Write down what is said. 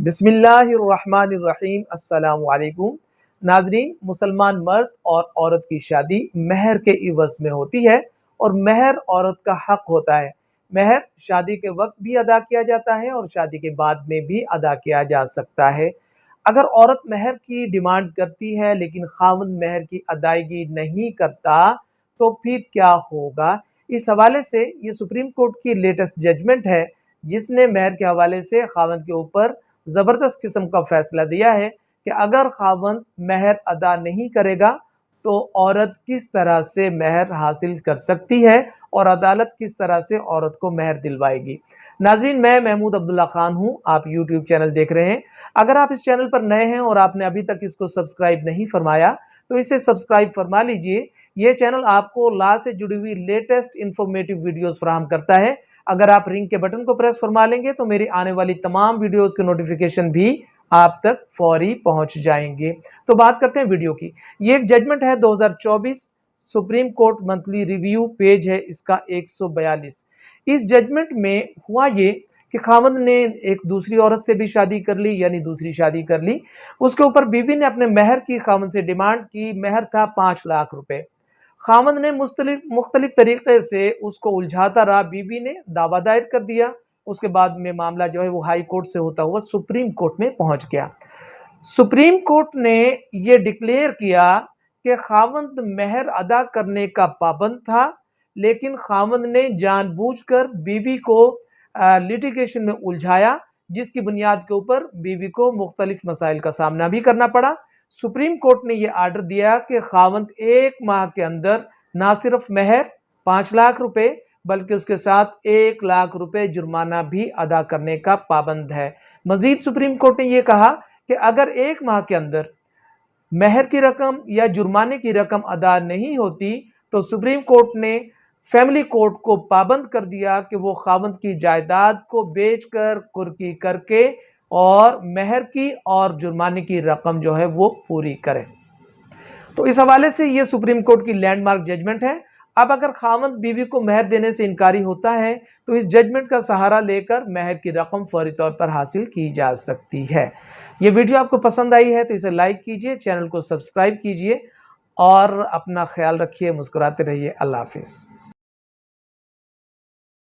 بسم اللہ الرحمن الرحیم۔ السلام علیکم ناظرین، مسلمان مرد اور عورت کی شادی مہر کے عوض میں ہوتی ہے اور مہر عورت کا حق ہوتا ہے۔ مہر شادی کے وقت بھی ادا کیا جاتا ہے اور شادی کے بعد میں بھی ادا کیا جا سکتا ہے۔ اگر عورت مہر کی ڈیمانڈ کرتی ہے لیکن خاوند مہر کی ادائیگی نہیں کرتا تو پھر کیا ہوگا؟ اس حوالے سے یہ سپریم کورٹ کی لیٹسٹ ججمنٹ ہے جس نے مہر کے حوالے سے خاوند کے اوپر زبردست قسم کا فیصلہ دیا ہے کہ اگر خاوند مہر ادا نہیں کرے گا تو عورت کس طرح سے مہر حاصل کر سکتی ہے اور عدالت کس طرح سے عورت کو مہر دلوائے گی۔ ناظرین، میں محمود عبداللہ خان ہوں، آپ یوٹیوب چینل دیکھ رہے ہیں۔ اگر آپ اس چینل پر نئے ہیں اور آپ نے ابھی تک اس کو سبسکرائب نہیں فرمایا تو اسے سبسکرائب فرما لیجئے۔ یہ چینل آپ کو لا سے جڑی ہوئی لیٹسٹ انفارمیٹو ویڈیوز فراہم کرتا ہے۔ اگر آپ رنگ کے بٹن کو پریس فرما لیں گے تو میری آنے والی تمام ویڈیوز کے نوٹیفیکیشن بھی آپ تک فوری پہنچ جائیں گے۔ تو بات کرتے ہیں ویڈیو کی۔ یہ ایک ججمنٹ ہے 2024 supreme court monthly review, page ہے اس کا 142۔ اس ججمنٹ میں ہوا یہ کہ خاوند نے ایک دوسری عورت سے بھی شادی کر لی، یعنی دوسری شادی کر لی۔ اس کے اوپر بیوی نے اپنے مہر کی خاوند سے ڈیمانڈ کی۔ مہر تھا 5 لاکھ روپے۔ خاوند نے مختلف طریقے سے اس کو الجھاتا رہا۔ بیوی نے دعویٰ دائر کر دیا۔ اس کے بعد میں معاملہ جو ہے وہ ہائی کورٹ سے ہوتا ہوا سپریم کورٹ میں پہنچ گیا۔ سپریم کورٹ نے یہ ڈکلیئر کیا کہ خاوند مہر ادا کرنے کا پابند تھا، لیکن خاوند نے جان بوجھ کر بیوی کو لیٹیگیشن میں الجھایا، جس کی بنیاد کے اوپر بیوی کو مختلف مسائل کا سامنا بھی کرنا پڑا۔ سپریم کورٹ نے یہ آرڈر دیا کہ خاوند 1 ماہ کے اندر نہ صرف مہر 5 لاکھ روپے بلکہ اس کے ساتھ 1 لاکھ روپے جرمانہ بھی ادا کرنے کا پابند ہے۔ مزید سپریم کورٹ نے یہ کہا کہ اگر 1 ماہ کے اندر مہر کی رقم یا جرمانے کی رقم ادا نہیں ہوتی تو سپریم کورٹ نے فیملی کورٹ کو پابند کر دیا کہ وہ خاوند کی جائیداد کو بیچ کر قرقی کر کے اور مہر کی اور جرمانے کی رقم جو ہے وہ پوری کرے۔ تو اس حوالے سے یہ سپریم کورٹ کی لینڈ مارک ججمنٹ ہے۔ اب اگر خاوند بیوی کو مہر دینے سے انکاری ہوتا ہے تو اس ججمنٹ کا سہارا لے کر مہر کی رقم فوری طور پر حاصل کی جا سکتی ہے۔ یہ ویڈیو آپ کو پسند آئی ہے تو اسے لائک کیجئے، چینل کو سبسکرائب کیجئے اور اپنا خیال رکھیے، مسکراتے رہیے۔ اللہ حافظ۔